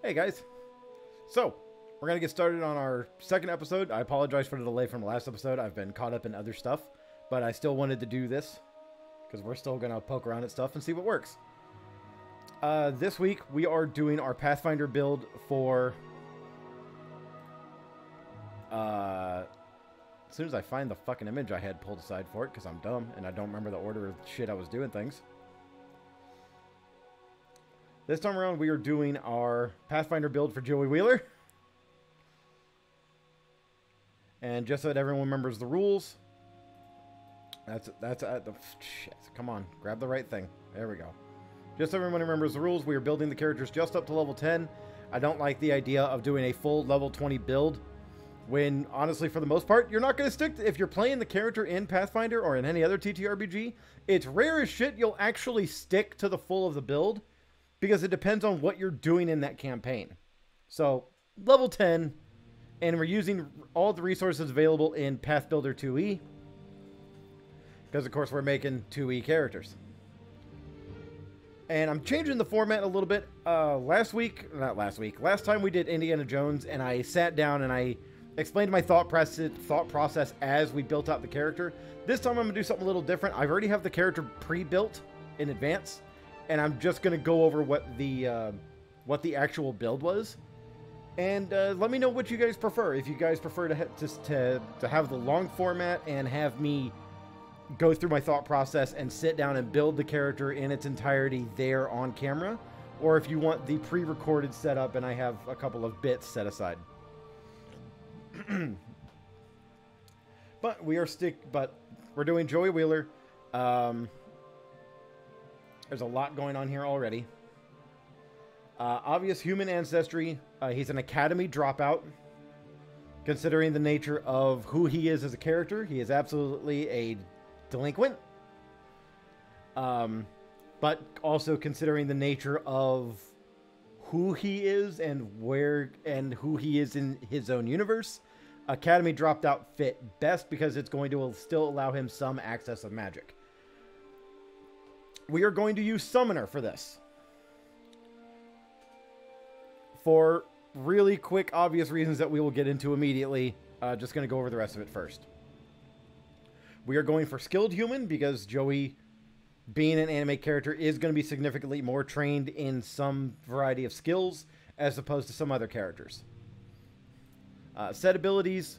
Hey guys, so we're gonna get started on our second episode. I apologize for the delay from the last episode. I've been caught up in other stuff, but I still wanted to do this because we're still gonna poke around at stuff and see what works. This week we are doing our Pathfinder build for as soon as I find the fucking image I had pulled aside for it, because I'm dumb and I don't remember the order of shit I was doing things. This time around, we are doing our Pathfinder build for Joey Wheeler. And just so that everyone remembers the rules, that's the shit. Come on, grab the right thing. There we go. Just so everyone remembers the rules, we are building the characters just up to level 10. I don't like the idea of doing a full level 20 build when, honestly, for the most part, you're not going to stick to, if you're playing the character in Pathfinder or in any other TTRPG, it's rare as shit you'll actually stick to the full of the build, because it depends on what you're doing in that campaign. So, level 10, and we're using all the resources available in Path Builder 2E, because, of course, we're making 2E characters. And I'm changing the format a little bit. Last time we did Indiana Jones, and I sat down and I explained my thought process as we built out the character. This time I'm going to do something a little different. I already have the character pre-built in advance, and I'm just going to go over what the actual build was. And let me know what you guys prefer. If you guys prefer to have the long format and have me go through my thought process and sit down and build the character in its entirety there on camera, or if you want the pre-recorded setup and I have a couple of bits set aside. But we're doing Joey Wheeler. There's a lot going on here already. Obvious human ancestry. He's an academy dropout. Considering the nature of who he is as a character, he is absolutely a delinquent. But also considering the nature of who he is and who he is in his own universe, academy dropped out fit best because it's going to still allow him some access of magic. We are going to use Summoner for this. For really quick, obvious reasons that we will get into immediately. Just going to go over the rest of it first. We are going for Skilled Human because Joey, being an anime character, is going to be significantly more trained in some variety of skills as opposed to some other characters. Set abilities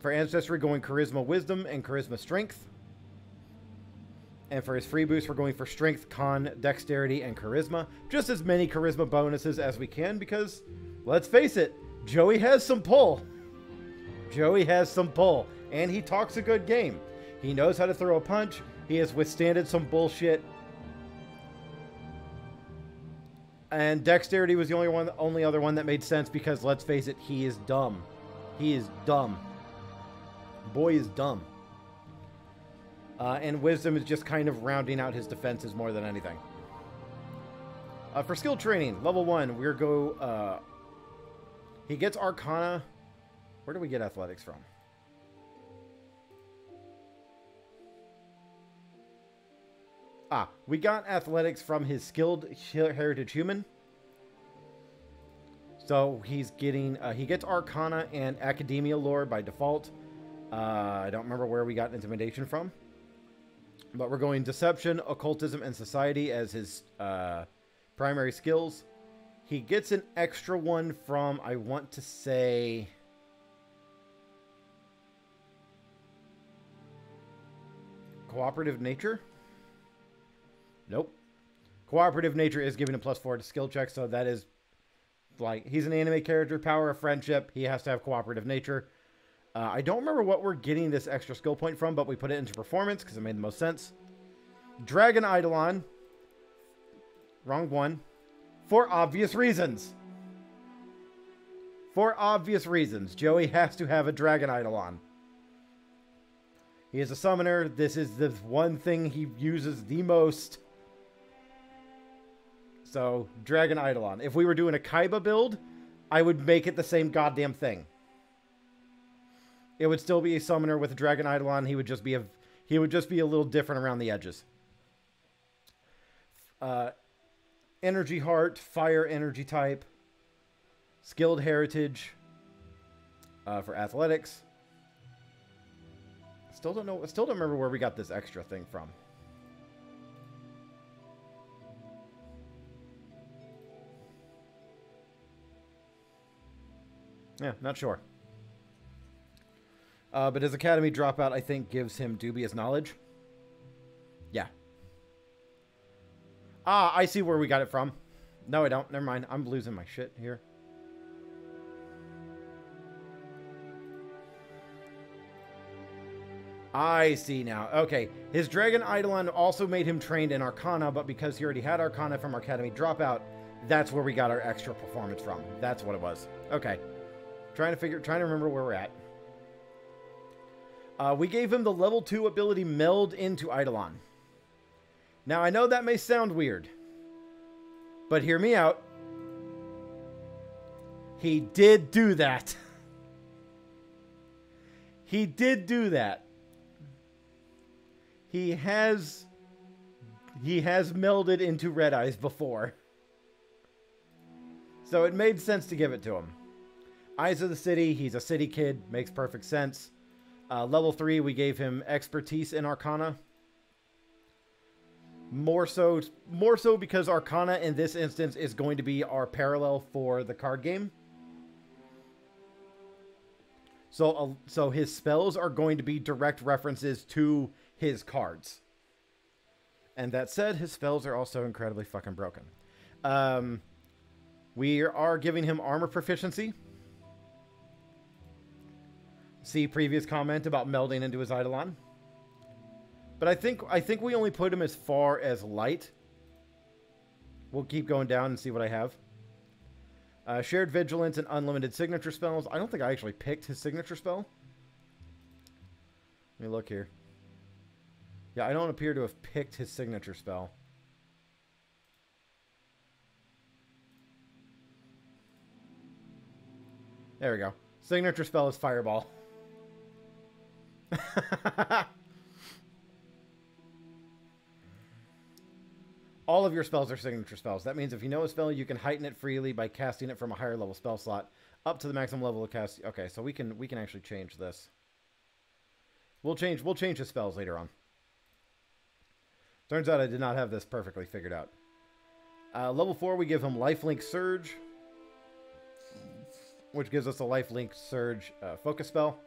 for Ancestry, going Charisma Wisdom and Charisma Strength. And for his free boost, we're going for Strength, Con, Dexterity, and Charisma. Just as many Charisma bonuses as we can because, let's face it, Joey has some pull. Joey has some pull. And he talks a good game. He knows how to throw a punch. He has withstanded some bullshit. And Dexterity was the only other one that made sense because, let's face it, he is dumb. He is dumb. Boy is dumb. And Wisdom is just kind of rounding out his defenses more than anything. For skill training, level 1, he gets Arcana. Where do we get Athletics from? We got Athletics from his Skilled Heritage Human. So he's getting, he gets Arcana and Academia Lore by default. I don't remember where we got Intimidation from. But we're going Deception, Occultism, and Society as his primary skills. He gets an extra one from, I want to say, Cooperative Nature? Nope. Cooperative Nature is giving a +4 to skill checks, so that is, like, he's an anime character, Power of Friendship, he has to have Cooperative Nature. I don't remember what we're getting this extra skill point from, but we put it into Performance because it made the most sense. Dragon Eidolon. Wrong one. For obvious reasons. For obvious reasons. Joey has to have a Dragon Eidolon. He is a summoner. This is the one thing he uses the most. So, Dragon Eidolon. If we were doing a Kaiba build, I would make it the same goddamn thing. It would still be a summoner with a Dragon Eidolon. He would just be a little different around the edges. Energy Heart, Fire Energy type. Skilled heritage for athletics. Still don't remember where we got this extra thing from. Yeah, not sure. But his academy dropout, I think, gives him dubious knowledge. Yeah. Ah, I see where we got it from. No, I don't. Never mind. I'm losing my shit here. I see now. Okay. His Dragon Eidolon also made him trained in Arcana, but because he already had Arcana from Academy Dropout, that's where we got our extra performance from. That's what it was. Okay. Trying to remember where we're at. We gave him the level 2 ability Meld into Eidolon. Now, I know that may sound weird, but hear me out. He did do that. He did do that. He has melded into Red Eyes before. So it made sense to give it to him. Eyes of the City, he's a city kid, makes perfect sense. Level 3, we gave him expertise in Arcana. More so because Arcana in this instance is going to be our parallel for the card game. So his spells are going to be direct references to his cards. And that said, his spells are also incredibly fucking broken. We are giving him armor proficiency. See previous comment about melding into his Eidolon. But I think we only put him as far as light. We'll keep going down and see what I have. Shared Vigilance and unlimited signature spells. I don't think I actually picked his signature spell. Let me look here. Yeah, I don't appear to have picked his signature spell. There we go. Signature spell is Fireball. All of your spells are signature spells. That means if you know a spell, you can heighten it freely by casting it from a higher level spell slot up to the maximum level of cast. Okay, so we can actually change this. We'll change his spells later on. Turns out I did not have this perfectly figured out. Level 4, we give him Lifelink Surge, which gives us a Lifelink Surge focus spell.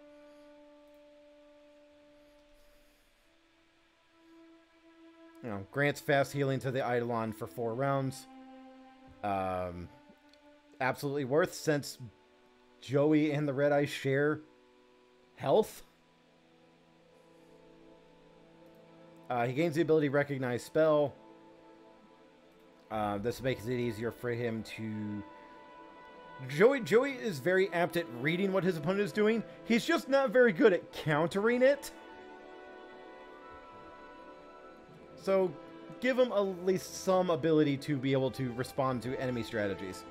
You know, grants fast healing to the Eidolon for 4 rounds. Absolutely worth, since Joey and the Red Eyes share health. He gains the ability Recognize Spell. This makes it easier for him to... Joey is very apt at reading what his opponent is doing. He's just not very good at countering it. So, give him at least some ability to be able to respond to enemy strategies.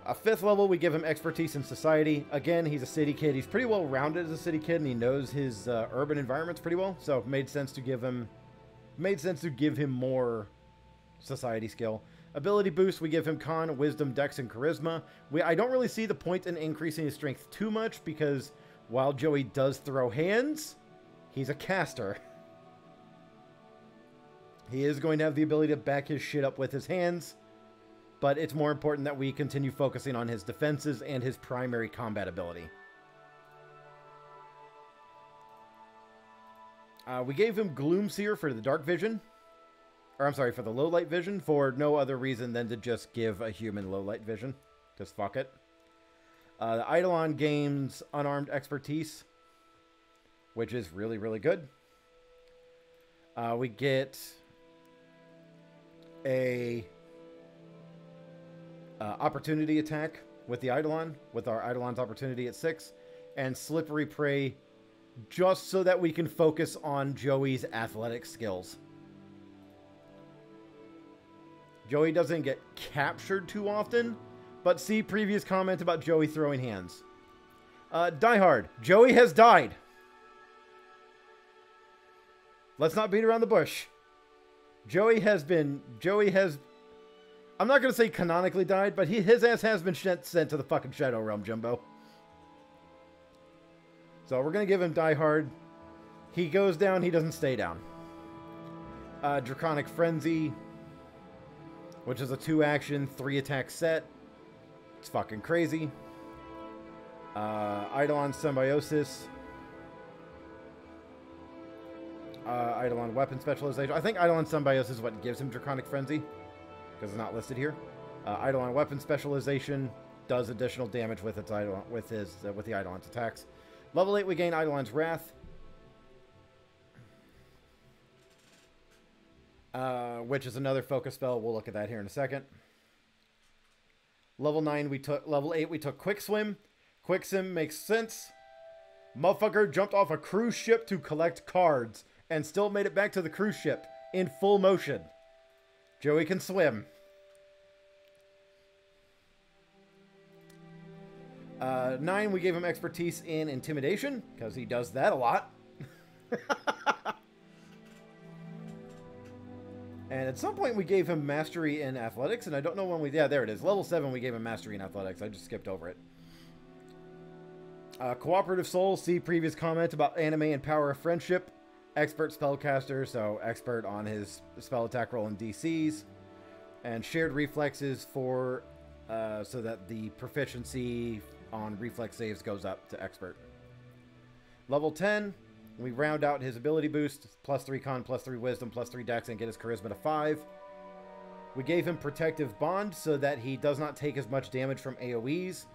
5th level, we give him Expertise in Society. Again, he's a city kid. He's pretty well rounded as a city kid, and he knows his urban environments pretty well. So, it made sense to give him more society skill. Ability boost, we give him Con, Wisdom, Dex, and Charisma. I don't really see the point in increasing his strength too much, because while Joey does throw hands, he's a caster. He is going to have the ability to back his shit up with his hands, but it's more important that we continue focusing on his defenses and his primary combat ability. We gave him Gloomseer for the dark vision. Or, I'm sorry, for the low light vision, for no other reason than to just give a human low light vision. Just fuck it. The Eidolon gains Unarmed Expertise, which is really, really good. We get a opportunity attack with the Eidolon, with our Eidolon's opportunity at 6, and Slippery Prey, just so that we can focus on Joey's athletic skills. Joey doesn't get captured too often, but see previous comment about Joey throwing hands. Die Hard. Joey has died. Let's not beat around the bush. I'm not going to say canonically died, but his ass has been sent to the fucking Shadow Realm, Jumbo. So we're going to give him Die Hard. He goes down, he doesn't stay down. Draconic Frenzy, which is a 2-action, 3-attack set. It's fucking crazy. Eidolon Symbiosis. Eidolon Weapon Specialization. I think Eidolon Symbiosis is what gives him Draconic Frenzy, because it's not listed here. Eidolon Weapon Specialization does additional damage with its Eidolon, with the Eidolon's attacks. Level 8, we gain Eidolon's Wrath, which is another focus spell. We'll look at that here in a second. Level 8, we took Quick Swim. Quick Swim makes sense. Motherfucker jumped off a cruise ship to collect cards and still made it back to the cruise ship in full motion. Joey can swim. 9, we gave him expertise in intimidation, because he does that a lot. And at some point we gave him mastery in athletics, and I don't know when we... Yeah, there it is. Level 7, we gave him mastery in athletics. I just skipped over it. Cooperative Soul, see previous comment about anime and power of friendship. Expert spellcaster, so expert on his spell attack roll and DCs. And shared reflexes for... so that the proficiency on reflex saves goes up to expert. Level 10, we round out his ability boost, +3 con, +3 wisdom, +3 dex, and get his charisma to 5. We gave him protective bond so that he does not take as much damage from AoEs.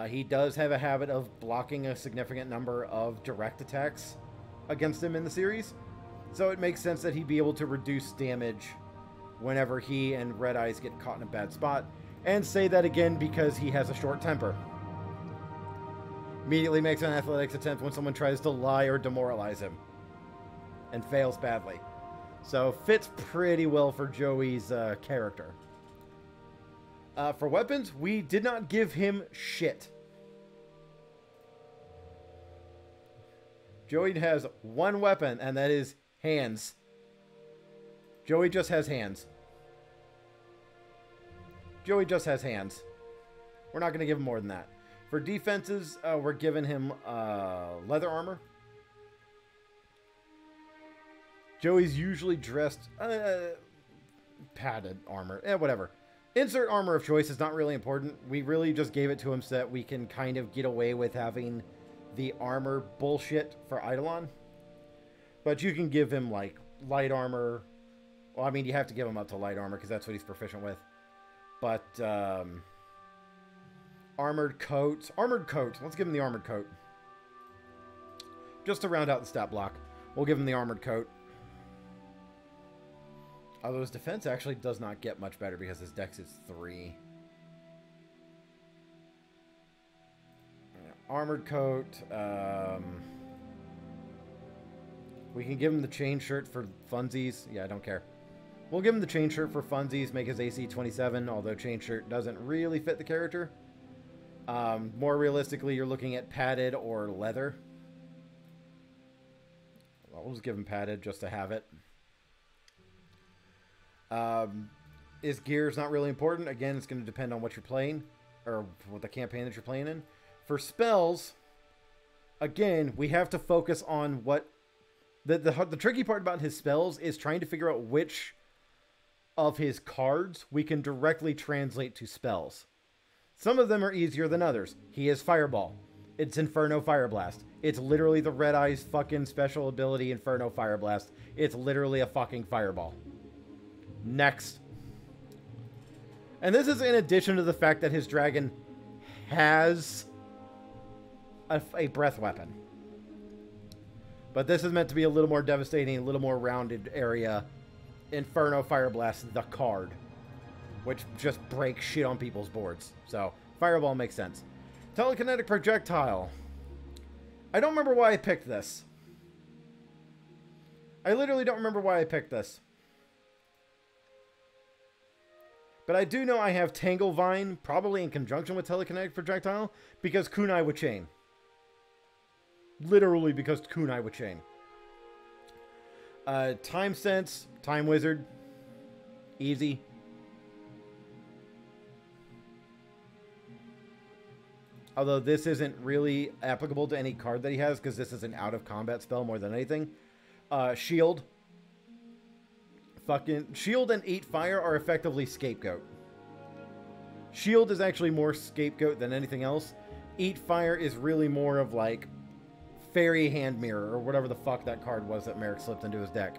He does have a habit of blocking a significant number of direct attacks against him in the series, so it makes sense that he'd be able to reduce damage whenever he and Red Eyes get caught in a bad spot. And say that again because he has a short temper. Immediately makes an athletics attempt when someone tries to lie or demoralize him. And fails badly. So fits pretty well for Joey's character. For weapons, we did not give him shit. Joey has one weapon, and that is hands. Joey just has hands. Joey just has hands. We're not going to give him more than that. For defenses, we're giving him leather armor. Joey's usually dressed padded armor. Whatever. Insert armor of choice is not really important. We really just gave it to him so that we can kind of get away with having the armor bullshit for Eidolon. But you can give him, like, light armor. Well, I mean, you have to give him up to light armor because that's what he's proficient with. But, armored coat. Armored coat. Let's give him the armored coat. Just to round out the stat block, we'll give him the armored coat. Although his defense actually does not get much better because his dex is 3. Armored coat. We can give him the chain shirt for funsies. Yeah, I don't care. We'll give him the chain shirt for funsies, make his AC 27, although chain shirt doesn't really fit the character. More realistically, you're looking at padded or leather. I'll just give him padded just to have it. His gear is not really important. Again, it's going to depend on what you're playing, or what the campaign that you're playing in. For spells, again, we have to focus on what... The tricky part about his spells is trying to figure out which of his cards we can directly translate to spells. Some of them are easier than others. He has Fireball. It's Inferno Fire Blast. It's literally the Red Eyes fucking special ability Inferno Fire Blast. It's literally a fucking fireball. Next. And this is in addition to the fact that his dragon has a breath weapon. But this is meant to be a little more devastating, a little more rounded area. Inferno Fire Blast, the card. Which just breaks shit on people's boards. So, Fireball makes sense. Telekinetic Projectile. I don't remember why I picked this. I literally don't remember why I picked this. But I do know I have Tanglevine, probably in conjunction with Telekinetic Projectile, because Kunai with Chain. Literally because Kunai with Chain. Time Sense, Time Wizard. Easy. Although this isn't really applicable to any card that he has, because this is an out-of-combat spell more than anything. Shield. Fucking Shield and Eat Fire are effectively Scapegoat. Shield is actually more Scapegoat than anything else. Eat Fire is really more of like Fairy Hand Mirror, or whatever the fuck that card was that Merrick slipped into his deck.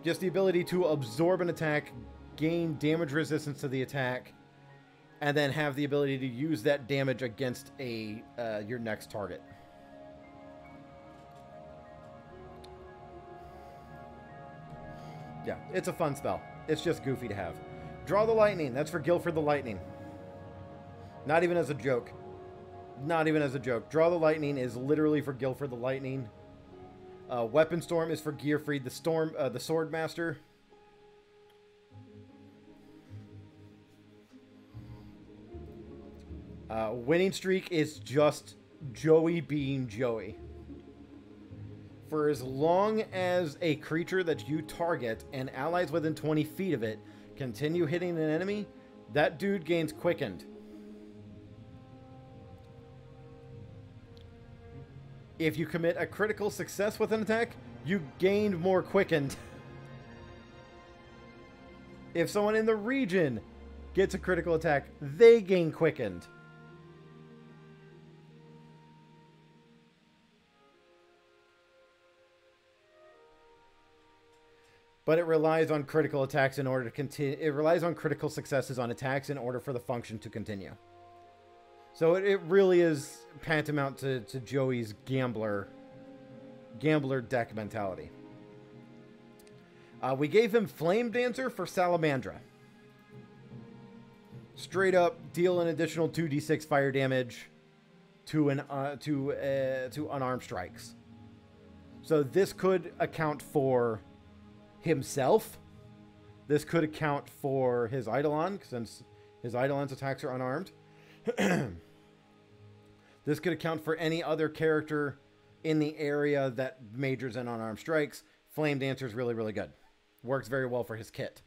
Just the ability to absorb an attack, gain damage resistance to the attack, and then have the ability to use that damage against your next target. Yeah, it's a fun spell. It's just goofy to have. Draw the Lightning. That's for Guilford the Lightning. Not even as a joke. Not even as a joke. Draw the Lightning is literally for Guilford the Lightning. Weapon Storm is for Gearfried the Sword Master. Winning Streak is just Joey being Joey. For as long as a creature that you target and allies within 20 feet of it continue hitting an enemy, that dude gains Quickened. If you commit a critical success with an attack, you gained more Quickened. If someone in the region gets a critical attack, they gain Quickened. But it relies on critical attacks in order to continue. It relies on critical successes on attacks in order for the function to continue. So it really is tantamount to Joey's gambler deck mentality. We gave him Flame Dancer for Salamandra. Straight up deal an additional 2d6 fire damage to unarmed strikes. So this could account for himself. This could account for his Eidolon, since his Eidolon's attacks are unarmed. This could account for any other character in the area that majors in unarmed strikes. Flame Dancer is really, really good. Works very well for his kit.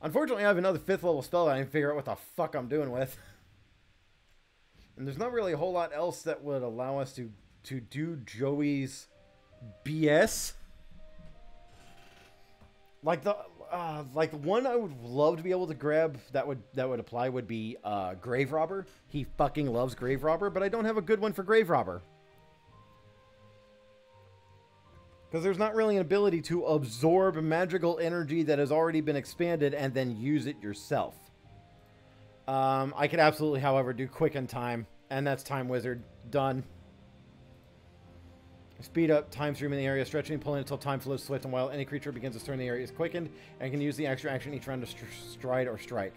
Unfortunately, I have another 5th level spell that I didn't figure out what the fuck I'm doing with. And there's not really a whole lot else that would allow us to do Joey's BS. Like the one I would love to be able to grab that would apply would be Grave Robber. He fucking loves Grave Robber, but I don't have a good one for Grave Robber. Because there's not really an ability to absorb magical energy that has already been expanded and then use it yourself. I could absolutely, however, do Quicken Time, and that's Time Wizard. Done. Speed up time stream in the area, stretching and pulling until time flows swift, and while any creature begins to stir in the area is quickened, and can use the extra action each round to stride or strike.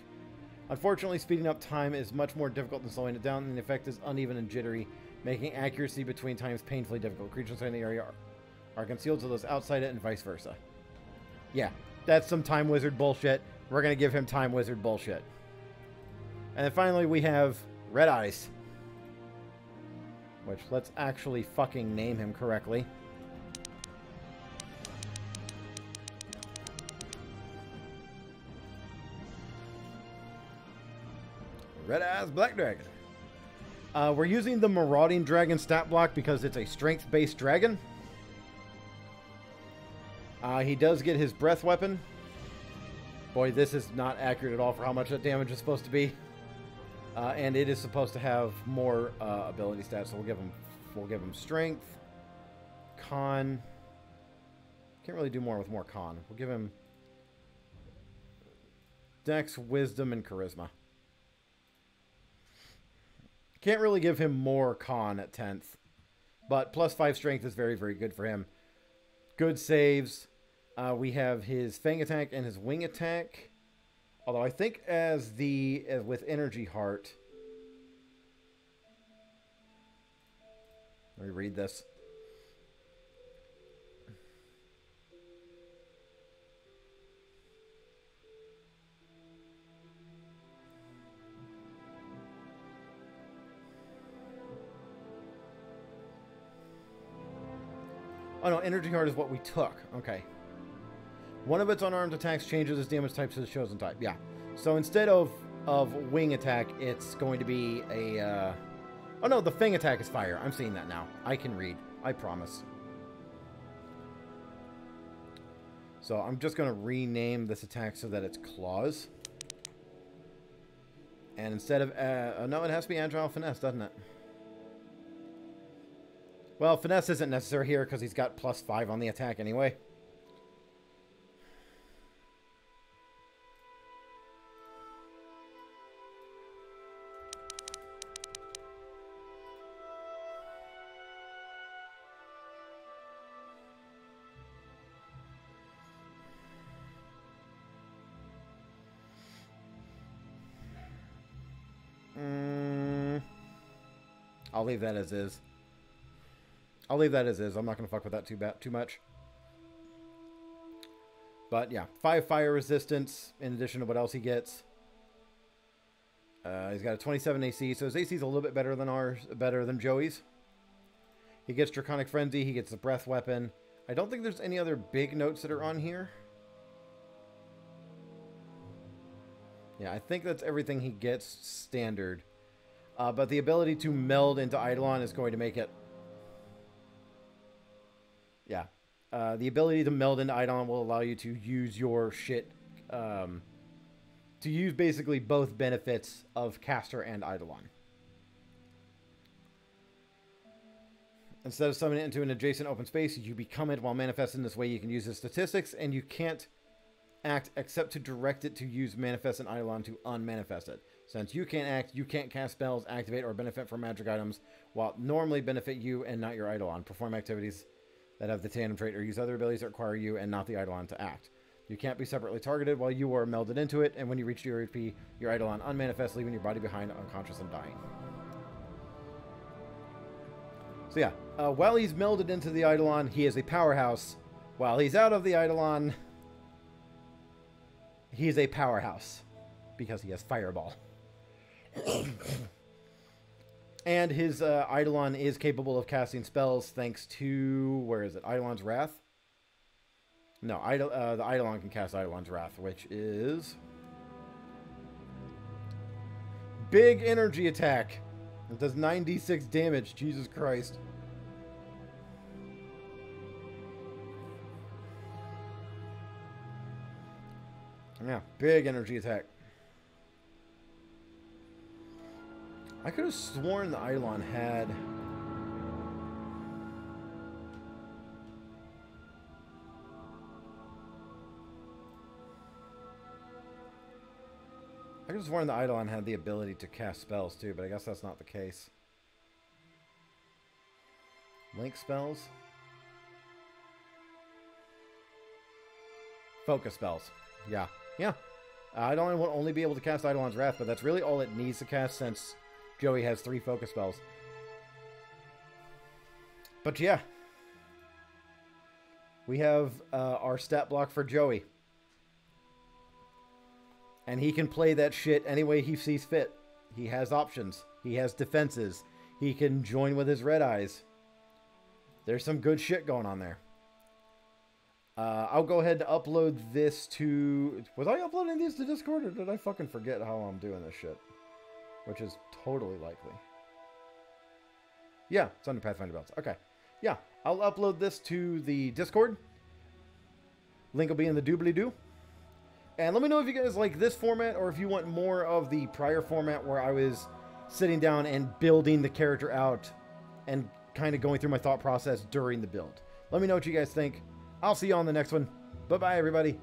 Unfortunately, speeding up time is much more difficult than slowing it down, and the effect is uneven and jittery, making accuracy between times painfully difficult. Creatures in the area are concealed to those outside it, and vice versa. Yeah, that's some Time Wizard bullshit. We're going to give him Time Wizard bullshit. And then finally, we have Red Eyes. Which, let's actually fucking name him correctly. Red Eyes Black Dragon. We're using the Marauding Dragon stat block because it's a strength-based dragon. He does get his breath weapon. Boy, this is not accurate at all for how much that damage is supposed to be. And it is supposed to have more ability stats, so we'll give him strength, con. Can't really do more with more con. We'll give him dex, wisdom, and charisma. Can't really give him more con at 10th, but +5 strength is very, very good for him. Good saves. We have his Fang attack and his Wing attack. Although I think with Energy Heart. Let me read this. Oh no, Energy Heart is what we took. Okay. One of its unarmed attacks changes its damage type to the chosen type. Yeah. So instead of of wing attack, it's going to be a... Oh no, the fang attack is fire. I'm seeing that now. I can read. I promise. So I'm just going to rename this attack so that it's claws. And instead of... no, it has to be agile finesse, doesn't it? Well, finesse isn't necessary here because he's got +5 on the attack anyway. I'll leave that as is. I'll leave that as is. I'm not going to fuck with that too much. But yeah, 5 fire resistance in addition to what else he gets. He's got a 27 AC, so his AC is a little bit better than Joey's. He gets Draconic Frenzy. He gets the breath weapon. I don't think there's any other big notes that are on here. Yeah, I think that's everything he gets standard. But the ability to meld into Eidolon is going to make it... Yeah. The ability to meld into Eidolon will allow you to use your shit... to use basically both benefits of Caster and Eidolon. Instead of summoning it into an adjacent open space, you become it while manifesting. This way you can use the statistics, and you can't act except to direct it to use Manifest and Eidolon to unmanifest it. Since you can't act, you can't cast spells, activate, or benefit from magic items, while normally benefit you and not your Eidolon. Perform activities that have the tandem trait or use other abilities that require you and not the Eidolon to act. You can't be separately targeted while you are melded into it, and when you reach your HP, your Eidolon unmanifests, leaving your body behind unconscious and dying. So yeah, while he's melded into the Eidolon, he is a powerhouse. While he's out of the Eidolon, he is a powerhouse because he has Fireball. And his Eidolon is capable of casting spells thanks to... Where is it? Eidolon's Wrath? No, the Eidolon can cast Eidolon's Wrath, which is... Big energy attack. It does 9d6 damage. Jesus Christ. Yeah, big energy attack. I could have sworn the Eidolon had... I could have sworn the Eidolon had the ability to cast spells too, but I guess that's not the case. Link spells? Focus spells. Yeah. Yeah. Eidolon will only be able to cast Eidolon's Wrath, but that's really all it needs to cast since Joey has 3 focus spells. But yeah. We have our stat block for Joey. And he can play that shit any way he sees fit. He has options. He has defenses. He can join with his red eyes. There's some good shit going on there. I'll go ahead and upload this to... Was I uploading these to Discord, or did I fucking forget how I'm doing this shit? Which is totally likely. Yeah, it's under Pathfinder Belts. Okay. Yeah, I'll upload this to the Discord. Link will be in the doobly-doo. And let me know if you guys like this format, or if you want more of the prior format where I was sitting down and building the character out and kind of going through my thought process during the build. Let me know what you guys think. I'll see you on the next one. Bye-bye, everybody.